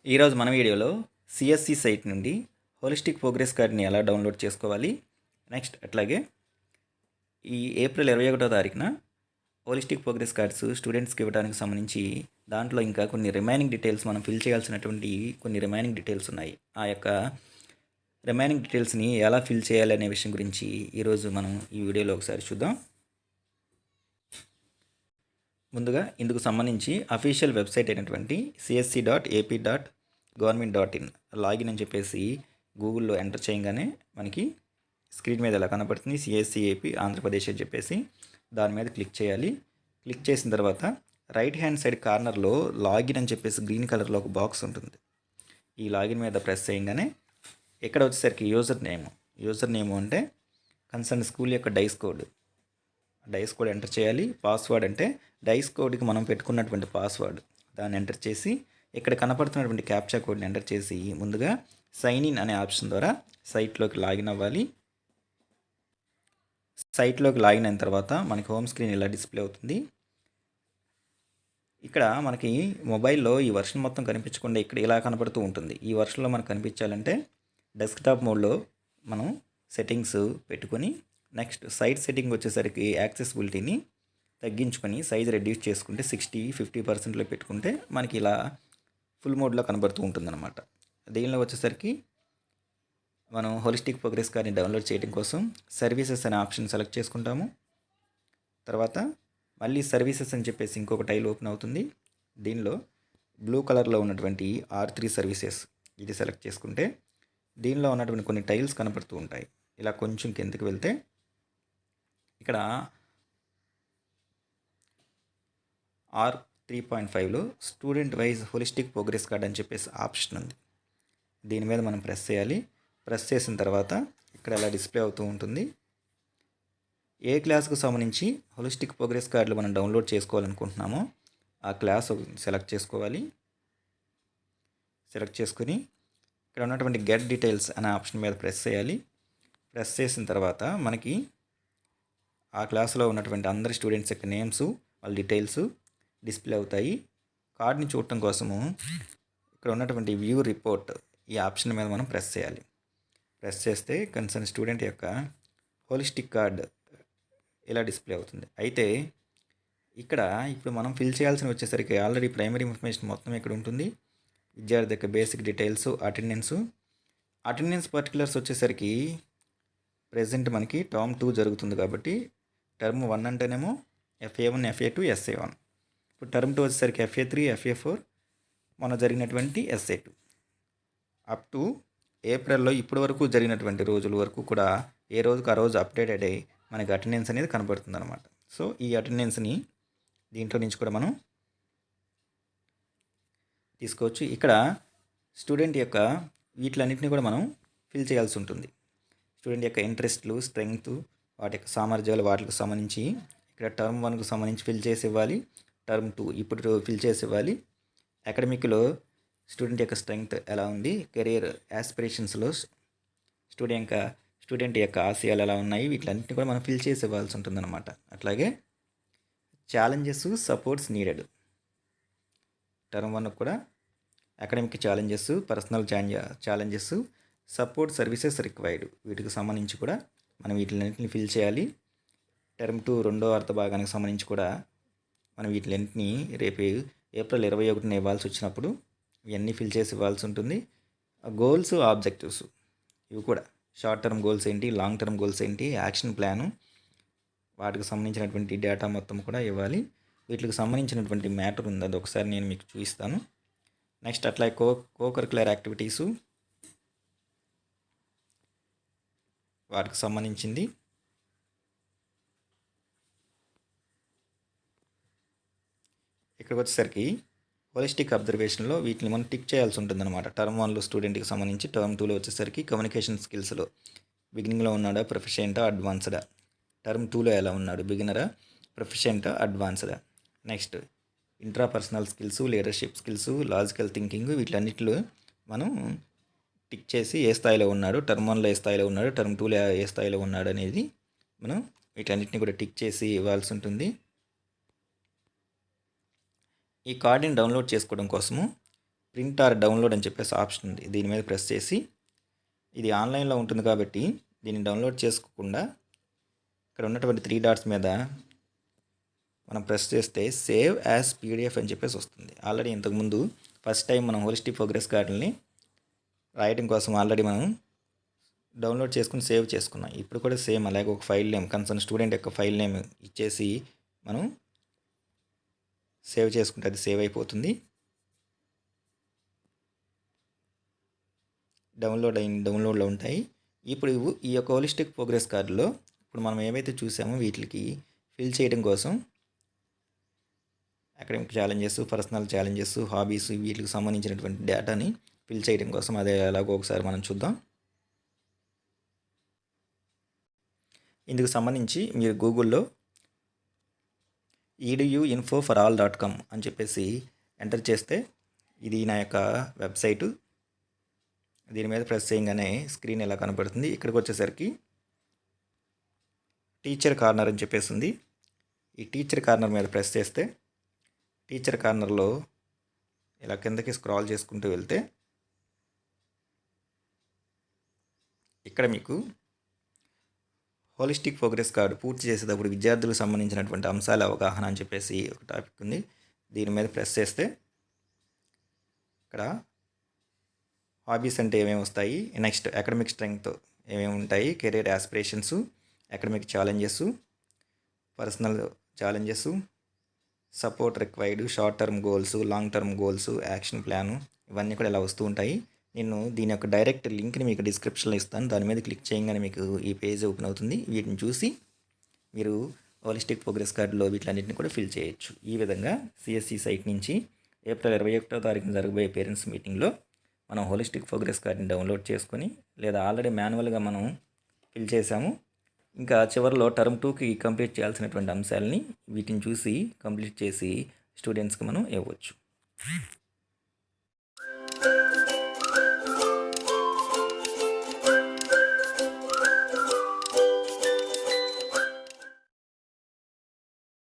ఈరోజు మన వీడియోలో సిఎస్సి సైట్ నుండి హోలిస్టిక్ ప్రోగ్రెస్ కార్డ్ని ఎలా డౌన్లోడ్ చేసుకోవాలి, నెక్స్ట్ అట్లాగే ఈ ఏప్రిల్ 21వ తారీఖున హోలిస్టిక్ ప్రోగ్రెస్ కార్డ్స్ స్టూడెంట్స్కి ఇవ్వడానికి సంబంధించి దాంట్లో ఇంకా కొన్ని రిమైనింగ్ డీటెయిల్స్ మనం ఫిల్ చేయాల్సినటువంటి కొన్ని రిమైనింగ్ డీటెయిల్స్ ఉన్నాయి. ఆ యొక్క రిమైనింగ్ డీటెయిల్స్ని ఎలా ఫిల్ చేయాలి అనే విషయం గురించి ఈరోజు మనం ఈ వీడియోలో ఒకసారి చూద్దాం. ముందుగా ఇందుకు సంబంధించి అఫీషియల్ వెబ్సైట్ అయినటువంటి csc.ap.government.in లాగిన్ అని చెప్పేసి గూగుల్లో ఎంటర్ చేయగానే మనకి స్క్రీన్ మీద ఎలా కనపడుతుంది, సిఎస్సి ఏపీ ఆంధ్రప్రదేశ్ అని చెప్పేసి దాని మీద క్లిక్ చేయాలి. క్లిక్ చేసిన తర్వాత రైట్ హ్యాండ్ సైడ్ కార్నర్లో లాగిన్ అని చెప్పేసి గ్రీన్ కలర్లో ఒక బాక్స్ ఉంటుంది. ఈ లాగిన్ మీద ప్రెస్ చేయగానే ఇక్కడ వచ్చేసరికి యూజర్ నేమ్ అంటే కన్సర్న్ స్కూల్ యొక్క డైస్ కోడ్ ఎంటర్ చేయాలి. పాస్వర్డ్ అంటే డైస్ కోడ్కి మనం పెట్టుకున్నటువంటి పాస్వర్డ్ దాన్ని ఎంటర్ చేసి ఇక్కడ కనపడుతున్నటువంటి క్యాప్చా కోడ్ని ఎంటర్ చేసి ముందుగా సైన్ ఇన్ అనే ఆప్షన్ ద్వారా సైట్లోకి లాగిన్ అవ్వాలి. సైట్లోకి లాగిన్ అయిన తర్వాత మనకి హోమ్ స్క్రీన్ ఇలా డిస్ప్లే అవుతుంది. ఇక్కడ మనకి మొబైల్లో ఈ వర్షన్ మొత్తం కనిపించకుండా ఇక్కడ ఇలా కనపడుతూ ఉంటుంది. ఈ వర్షన్లో మనకు కనిపించాలంటే డెస్క్టాప్ మోడ్లో మనం సెట్టింగ్స్ పెట్టుకొని నెక్స్ట్ సైట్ సెట్టింగ్ వచ్చేసరికి యాక్సెసిబిలిటీని తగ్గించుకొని సైజ్ రెడ్యూస్ చేసుకుంటే 50% పెట్టుకుంటే మనకి ఇలా ఫుల్ మోడ్లో కనబడుతూ ఉంటుందన్నమాట. దీనిలో వచ్చేసరికి మనం హోలిస్టిక్ ప్రోగ్రెస్ కార్డ్ని డౌన్లోడ్ చేయడం కోసం సర్వీసెస్ అనే ఆప్షన్ సెలెక్ట్ చేసుకుంటాము. తర్వాత మళ్ళీ సర్వీసెస్ అని చెప్పేసి ఇంకొక టైల్ ఓపెన్ అవుతుంది. దీనిలో బ్లూ కలర్లో ఉన్నటువంటి R3 సర్వీసెస్ ఇది సెలెక్ట్ చేసుకుంటే దీనిలో ఉన్నటువంటి కొన్ని టైల్స్ కనపడుతూ ఉంటాయి. ఇలా కొంచెం కిందకి వెళ్తే ఇక్కడ R3.5లో student wise holistic progress card అని చెప్పేసి ఆప్షన్ ఉంది. దీని మీద మనం ప్రెస్ చేయాలి. ప్రెస్ చేసిన తర్వాత ఇక్కడ ఇలా డిస్ప్లే అవుతూ ఉంటుంది. ఏ క్లాస్కు సంబంధించి హోలిస్టిక్ ప్రోగ్రెస్ కార్డులు మనం డౌన్లోడ్ చేసుకోవాలనుకుంటున్నామో ఆ క్లాస్ సెలెక్ట్ చేసుకోవాలి. సెలెక్ట్ చేసుకుని ఇక్కడ ఉన్నటువంటి గెట్ డీటెయిల్స్ అనే ఆప్షన్ మీద ప్రెస్ చేయాలి. ప్రెస్ చేసిన తర్వాత మనకి ఆ క్లాస్లో ఉన్నటువంటి అందరి స్టూడెంట్స్ యొక్క నేమ్స్, వాళ్ళ డీటెయిల్స్ డిస్ప్లే అవుతాయి. కార్డ్ని చూడటం కోసము ఇక్కడ ఉన్నటువంటి వ్యూ రిపోర్ట్ ఈ ఆప్షన్ మీద మనం ప్రెస్ చేయాలి. ప్రెస్ చేస్తే కన్సర్న్ స్టూడెంట్ యొక్క హోలిస్టిక్ కార్డ్ ఇలా డిస్ప్లే అవుతుంది. అయితే ఇక్కడ ఇప్పుడు మనం ఫిల్ చేయాల్సిన వచ్చేసరికి ఆల్రెడీ ప్రైమరీ ఇన్ఫర్మేషన్ మొత్తం ఇక్కడ ఉంటుంది. విద్యార్థి యొక్క బేసిక్ డీటెయిల్స్, అటెండెన్స్ పర్టికులర్స్ వచ్చేసరికి ప్రెజెంట్ మనకి టర్మ్ 2 జరుగుతుంది కాబట్టి టర్మ్ 1 అంటేనేమో FA1, FA2, SA1. ఇప్పుడు టర్మ్ 2 వచ్చేసరికి FA3, FA4 మొన్న జరిగినటువంటి SA2 అప్ టు ఏప్రిల్లో ఇప్పటి వరకు జరిగినటువంటి రోజుల వరకు కూడా ఏ రోజుకు ఆ రోజు అప్డేటెడ్ అయ్యి మనకి అటెండెన్స్ అనేది కనబడుతుంది అనమాట. సో ఈ అటెండెన్స్ని దీంట్లో నుంచి కూడా మనం తీసుకోవచ్చు. ఇక్కడ స్టూడెంట్ యొక్క వీటిలన్నింటినీ కూడా మనం ఫిల్ చేయాల్సి ఉంటుంది. స్టూడెంట్ యొక్క ఇంట్రెస్ట్లు, స్ట్రెంగ్త్, వాటి యొక్క సామర్థ్యాలు వాటికి సంబంధించి ఇక్కడ టర్మ్ 1కు సంబంధించి ఫిల్ చేసి ఇవ్వాలి. టర్మ్ 2 ఇప్పుడు ఫిల్ చేసి ఇవ్వాలి. అకాడమిక్లో స్టూడెంట్ యొక్క స్ట్రెంగ్త్ ఎలా ఉంది, కెరీర్ యాస్పిరేషన్స్లో స్టూడెంట్ యొక్క ఆశయాలు ఎలా ఉన్నాయి, వీటిలన్నింటినీ కూడా మనం ఫిల్ చేసి ఇవ్వాల్సి ఉంటుందన్నమాట. అట్లాగే ఛాలెంజెస్, సపోర్ట్స్ నీడెడ్ టర్మ్ 1 కూడా academic challenges, personal challenges, support services required వీటికి సంబంధించి కూడా మనం వీటిలన్నింటిని ఫిల్ చేయాలి. టర్మ్ 2 రెండో అర్ధ భాగానికి సంబంధించి కూడా మనం వీటిలన్నింటినీ రేపు ఏప్రిల్ 21న ఇవ్వాల్సి వచ్చినప్పుడు ఇవన్నీ ఫిల్ చేసి ఇవ్వాల్సి ఉంటుంది. గోల్స్, ఆబ్జెక్టివ్స్ ఇవి కూడా షార్ట్ టర్మ్ గోల్స్ ఏంటి, లాంగ్ టర్మ్ గోల్స్ ఏంటి, యాక్షన్ ప్లాను వాటికి సంబంధించినటువంటి డేటా మొత్తం కూడా ఇవ్వాలి. వీటికి సంబంధించినటువంటి మ్యాటర్ ఉంది, అది ఒకసారి నేను మీకు చూపిస్తాను. నెక్స్ట్ అట్లా కరిక్యులర్ యాక్టివిటీసు వాటికి సంబంధించింది. ఇక్కడికి వచ్చేసరికి హోలిస్టిక్ అబ్జర్వేషన్లో వీటిని మనం టిక్ చేయాల్సి ఉంటుందన్నమాట. టర్మ్ 1లో స్టూడెంట్కి సంబంధించి, టర్మ్ 2లో వచ్చేసరికి కమ్యూనికేషన్ స్కిల్స్లో బిగినింగ్లో ఉన్నాడా, ప్రొఫిషియెంటా, అడ్వాన్స్డా, టర్మ్ 2లో ఎలా ఉన్నాడు, బిగినరా, ప్రొఫిషియెంటా, అడ్వాన్స్డా. Next intrapersonal skills, leadership skills, logical thinking వీటిలన్నిటిలో మనం టిక్ చేసి ఏ స్థాయిలో ఉన్నాడు, టర్మ్ 1లో ఏ స్థాయిలో ఉన్నాడు, టర్మ్ 2లో ఏ స్థాయిలో ఉన్నాడు అనేది మనం వీటన్నిటిని కూడా టిక్ చేసి ఇవ్వాల్సి ఉంటుంది. ఈ కార్డుని డౌన్లోడ్ చేసుకోవడం కోసము ప్రింట్ ఆర్ డౌన్లోడ్ అని చెప్పేసి ఆప్షన్ ఉంది. దీని మీద ప్రెస్ చేసి, ఇది ఆన్లైన్లో ఉంటుంది కాబట్టి దీన్ని డౌన్లోడ్ చేసుకోకుండా ఇక్కడ ఉన్నటువంటి 3 డాట్స్ మీద మనం ప్రెస్ చేస్తే సేవ్ యాజ్ పీడిఎఫ్ అని చెప్పేసి వస్తుంది. ఆల్రెడీ ఇంతకుముందు ఫస్ట్ టైం మనం హోలిస్టిక్ ప్రోగ్రెస్ కార్డుని రాయడం కోసం ఆల్రెడీ మనం డౌన్లోడ్ చేసుకుని సేవ్ చేసుకున్నాం. ఇప్పుడు కూడా సేమ్ అలాగే ఒక ఫైల్ నేమ్, కన్సర్న్ స్టూడెంట్ యొక్క ఫైల్ నేమ్ ఇచ్చేసి మనం సేవ్ చేసుకుంటే అది సేవ్ అయిపోతుంది. డౌన్లోడ్లో ఉంటాయి. ఇప్పుడు ఈ యొక్క హోలిస్టిక్ ప్రోగ్రెస్ కార్డులో ఇప్పుడు మనం ఏవైతే చూసామో వీటికి ఫిల్ చేయడం కోసం academic challenges, personal challenges, hobbies వీటికి సంబంధించినటువంటి డేటాని ఫిల్ చేయడం కోసం అదే ఎలాగో ఒకసారి మనం చూద్దాం. ఇందుకు సంబంధించి మీరు గూగుల్లో eduinfo4all.com అని చెప్పేసి ఎంటర్ చేస్తే ఇది నా యొక్క వెబ్సైటు. దీని మీద ప్రెస్ చేయగానే స్క్రీన్ ఎలా కనపడుతుంది. ఇక్కడికి వచ్చేసరికి టీచర్ కార్నర్ అని చెప్పేసి ఉంది. ఈ టీచర్ కార్నర్ మీద ప్రెస్ చేస్తే టీచర్ కార్నర్లో ఇలా కిందకి స్క్రాల్ చేసుకుంటూ వెళ్తే ఇక్కడ మీకు హోలిస్టిక్ ప్రోగ్రెస్ కార్డు పూర్తి చేసేటప్పుడు విద్యార్థులకు సంబంధించినటువంటి అంశాల అవగాహన అని చెప్పేసి ఒక టాపిక్ ఉంది. దీని మీద ప్రెస్ చేస్తే ఇక్కడ హాబీస్ అంటే ఏమేమి వస్తాయి, నెక్స్ట్ అకాడమిక్ స్ట్రెంగ్త్ ఏమేమి ఉంటాయి, career aspirations, academic challenges, personal challenges, support required, short term goals, long term goals, action plan ఇవన్నీ కూడా ఇలా వస్తూ ఉంటాయి. నేను దీని యొక్క డైరెక్ట్ లింక్ని మీకు డిస్క్రిప్షన్లో ఇస్తాను. దాని మీద క్లిక్ చేయగానే మీకు ఈ పేజ్ ఓపెన్ అవుతుంది. వీటిని చూసి మీరు హోలిస్టిక్ ప్రోగ్రెస్ కార్డులో వీటిలన్నింటిని కూడా ఫిల్ చేయొచ్చు. ఈ విధంగా సిఎస్సి సైట్ నుంచి ఏప్రిల్ 21వ తారీఖున జరగబోయే పేరెంట్స్ మీటింగ్లో మనం హోలిస్టిక్ ప్రోగ్రెస్ కార్డుని డౌన్లోడ్ చేసుకొని, లేదా ఆల్రెడీ మాన్యువల్గా మనం ఫిల్ చేసాము, ఇంకా చివరిలో టర్మ్ 2కి కంప్లీట్ చేయాల్సినటువంటి అంశాలని వీటిని చూసి కంప్లీట్ చేసి స్టూడెంట్స్కి మనం ఇవ్వచ్చు.